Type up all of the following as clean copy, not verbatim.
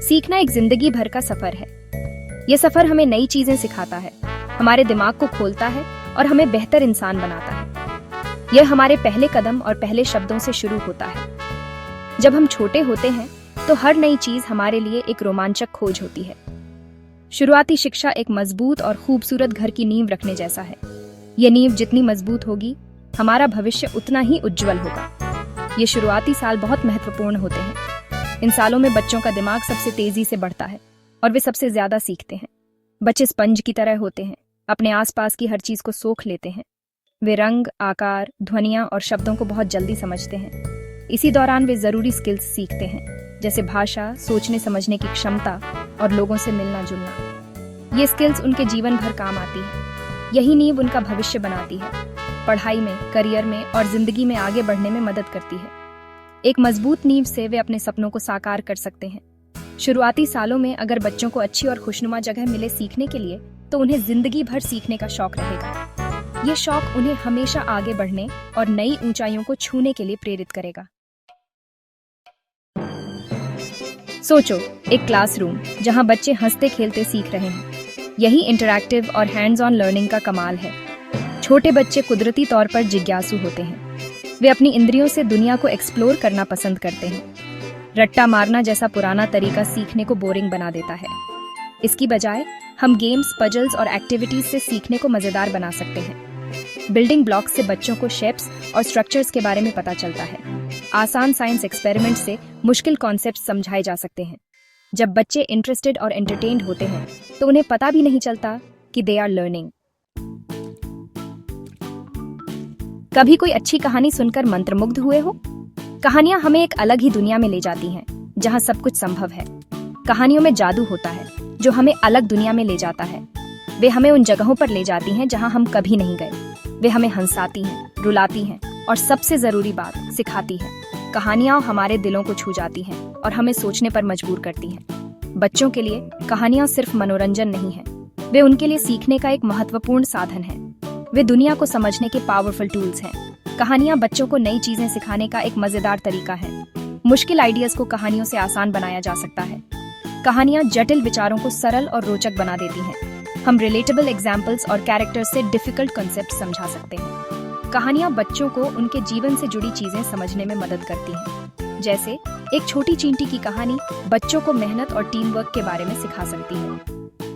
सीखना एक जिंदगी भर का सफर है। यह सफर हमें नई चीजें सिखाता है, हमारे दिमाग को खोलता है और हमें बेहतर इंसान बनाता है। यह हमारे पहले कदम और पहले शब्दों से शुरू होता है। जब हम छोटे होते हैं तो हर नई चीज हमारे लिए एक रोमांचक खोज होती है। शुरुआती शिक्षा एक मजबूत और खूबसूरत घर की नींव रखने जैसा है। यह नींव जितनी मजबूत होगी, हमारा भविष्य उतना ही उज्जवल होगा। ये शुरुआती साल बहुत महत्वपूर्ण होते हैं। इन सालों में बच्चों का दिमाग सबसे तेजी से बढ़ता है और वे सबसे ज्यादा सीखते हैं। बच्चे स्पंज की तरह होते हैं, अपने आसपास की हर चीज को सोख लेते हैं। वे रंग, आकार, ध्वनियां और शब्दों को बहुत जल्दी समझते हैं। इसी दौरान वे जरूरी स्किल्स सीखते हैं, जैसे भाषा, सोचने समझने की क्षमता और लोगों से मिलना जुलना। ये स्किल्स उनके जीवन भर काम आती है। यही नींव उनका भविष्य बनाती है, पढ़ाई में, करियर में और जिंदगी में आगे बढ़ने में मदद करती है। एक मजबूत नींव से वे अपने सपनों को साकार कर सकते हैं। शुरुआती सालों में अगर बच्चों को अच्छी और खुशनुमा जगह मिले सीखने के लिए, तो उन्हें जिंदगी भर सीखने का शौक रहेगा। ये शौक उन्हें हमेशा आगे बढ़ने और नई ऊंचाइयों को छूने के लिए प्रेरित करेगा। सोचो, एक क्लासरूम जहां बच्चे हंसते खेलते सीख रहे हैं। यही इंटरैक्टिव और हैंड्स ऑन लर्निंग का कमाल है। छोटे बच्चे कुदरती तौर पर जिज्ञासु होते हैं। वे अपनी इंद्रियों से दुनिया को एक्सप्लोर करना पसंद करते हैं। रट्टा मारना जैसा पुराना तरीका सीखने को बोरिंग बना देता है। इसकी बजाय हम गेम्स, पजल्स और एक्टिविटीज से सीखने को मजेदार बना सकते हैं। बिल्डिंग ब्लॉक्स से बच्चों को शेप्स और स्ट्रक्चर्स के बारे में पता चलता है। आसान साइंस एक्सपेरिमेंट से मुश्किल कॉन्सेप्ट समझाए जा सकते हैं। जब बच्चे इंटरेस्टेड और एंटरटेन्ड होते हैं तो उन्हें पता भी नहीं चलता कि दे आर लर्निंग। कभी कोई अच्छी कहानी सुनकर मंत्रमुग्ध हुए हो? कहानियां हमें एक अलग ही दुनिया में ले जाती हैं, जहां सब कुछ संभव है। कहानियों में जादू होता है जो हमें अलग दुनिया में ले जाता है। वे हमें उन जगहों पर ले जाती हैं जहां हम कभी नहीं गए। वे हमें हंसाती हैं, रुलाती हैं और सबसे जरूरी बात, सिखाती हैं। कहानियां हमारे दिलों को छू जाती हैं और हमें सोचने पर मजबूर करती हैं। बच्चों के लिए कहानियां सिर्फ मनोरंजन नहीं है, वे उनके लिए सीखने का एक महत्वपूर्ण साधन है। वे दुनिया को समझने के पावरफुल टूल्स हैं। कहानियां बच्चों को नई चीजें सिखाने का एक मजेदार तरीका है। मुश्किल आइडियाज को कहानियों से आसान बनाया जा सकता है। कहानियां जटिल विचारों को सरल और रोचक बना देती हैं। हम रिलेटेबल एग्जाम्पल्स और कैरेक्टर्स से डिफिकल्ट कॉन्सेप्ट समझा सकते हैं। कहानियां बच्चों को उनके जीवन से जुड़ी चीजें समझने में मदद करती हैं। जैसे एक छोटी चींटी की कहानी बच्चों को मेहनत और टीम वर्क के बारे में सिखा सकती है।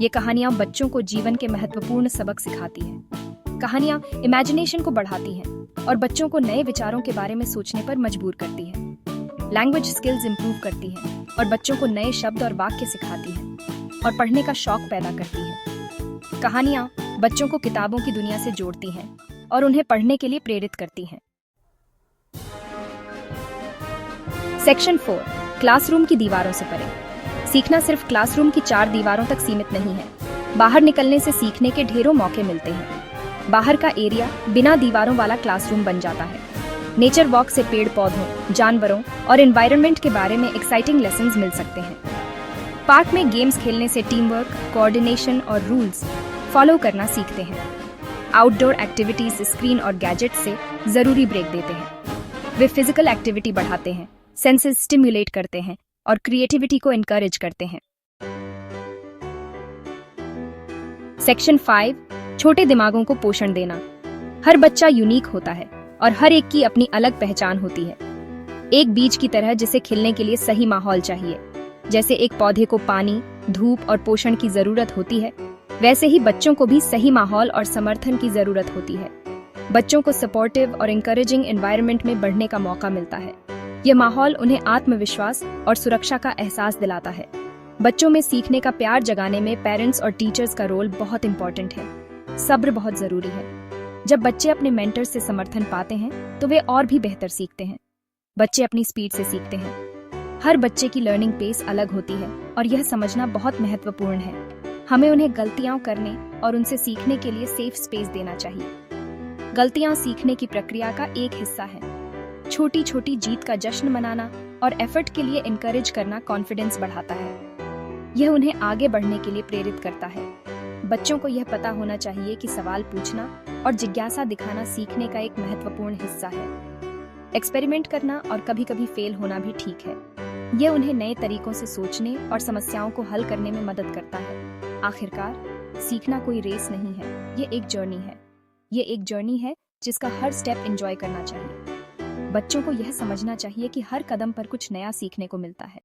ये कहानियां बच्चों को जीवन के महत्वपूर्ण सबक सिखाती हैं। कहानियां इमेजिनेशन को बढ़ाती हैं और बच्चों को नए विचारों के बारे में सोचने पर मजबूर करती हैं। लैंग्वेज स्किल्स इंप्रूव करती हैं और बच्चों को नए शब्द और वाक्य सिखाती हैं और पढ़ने का शौक पैदा करती हैं। कहानियां बच्चों को किताबों की दुनिया से जोड़ती हैं और उन्हें पढ़ने के लिए प्रेरित करती हैं। सेक्शन 4, क्लासरूम की दीवारों से परे। सीखना सिर्फ क्लासरूम की 4 दीवारों तक सीमित नहीं है। बाहर निकलने से सीखने के ढेरों मौके मिलते हैं। बाहर का एरिया बिना दीवारों वाला क्लासरूम बन जाता है। नेचर वॉक से पेड़ पौधों, जानवरों और एनवायरनमेंट के बारे में एक्साइटिंग लेसन्स मिल सकते हैं। पार्क में गेम्स खेलने से टीम वर्क, कोऑर्डिनेशन और रूल्स फॉलो करना सीखते हैं। आउटडोर एक्टिविटीज स्क्रीन और गैजेट से जरूरी ब्रेक देते हैं। वे फिजिकल एक्टिविटी बढ़ाते हैं, सेंसेस स्टिम्युलेट करते हैं और क्रिएटिविटी को एनकरेज करते हैं। सेक्शन 5, छोटे दिमागों को पोषण देना। हर बच्चा यूनिक होता है और हर एक की अपनी अलग पहचान होती है। एक बीज की तरह जिसे खिलने के लिए सही माहौल चाहिए। जैसे एक पौधे को पानी, धूप और पोषण की जरूरत होती है, वैसे ही बच्चों को भी सही माहौल और समर्थन की जरूरत होती है। बच्चों को सपोर्टिव और एनकरेजिंग एनवायरनमेंट में बढ़ने का मौका मिलता है। यह माहौल उन्हें आत्मविश्वास और सुरक्षा का एहसास दिलाता है। बच्चों में सीखने का प्यार जगाने में पेरेंट्स और टीचर्स का रोल बहुत इंपॉर्टेंट है। सब्र बहुत जरूरी है। जब बच्चे अपने मेंटर से समर्थन पाते हैं तो वे और भी बेहतर सीखते हैं। बच्चे अपनी स्पीड से सीखते हैं। हर बच्चे की लर्निंग पेस अलग होती है और यह समझना बहुत महत्वपूर्ण है। हमें उन्हें गलतियां करने और उनसे सीखने के लिए सेफ स्पेस देना चाहिए। गलतियां सीखने की प्रक्रिया का एक हिस्सा है। छोटी छोटी जीत का जश्न मनाना और एफर्ट के लिए एनकरेज करना कॉन्फिडेंस बढ़ाता है। यह उन्हें आगे बढ़ने के लिए प्रेरित करता है। बच्चों को यह पता होना चाहिए कि सवाल पूछना और जिज्ञासा दिखाना सीखने का एक महत्वपूर्ण हिस्सा है। एक्सपेरिमेंट करना और कभी-कभी फेल होना भी ठीक है। ये उन्हें नए तरीकों से सोचने और समस्याओं को हल करने में मदद करता है। आखिरकार, सीखना कोई रेस नहीं है, ये एक जर्नी है। ये एक जर्नी है जिसका हर स्टेप एंजॉय करना चाहिए। बच्चों को यह समझना चाहिए कि हर कदम पर कुछ नया सीखने को मिलता है।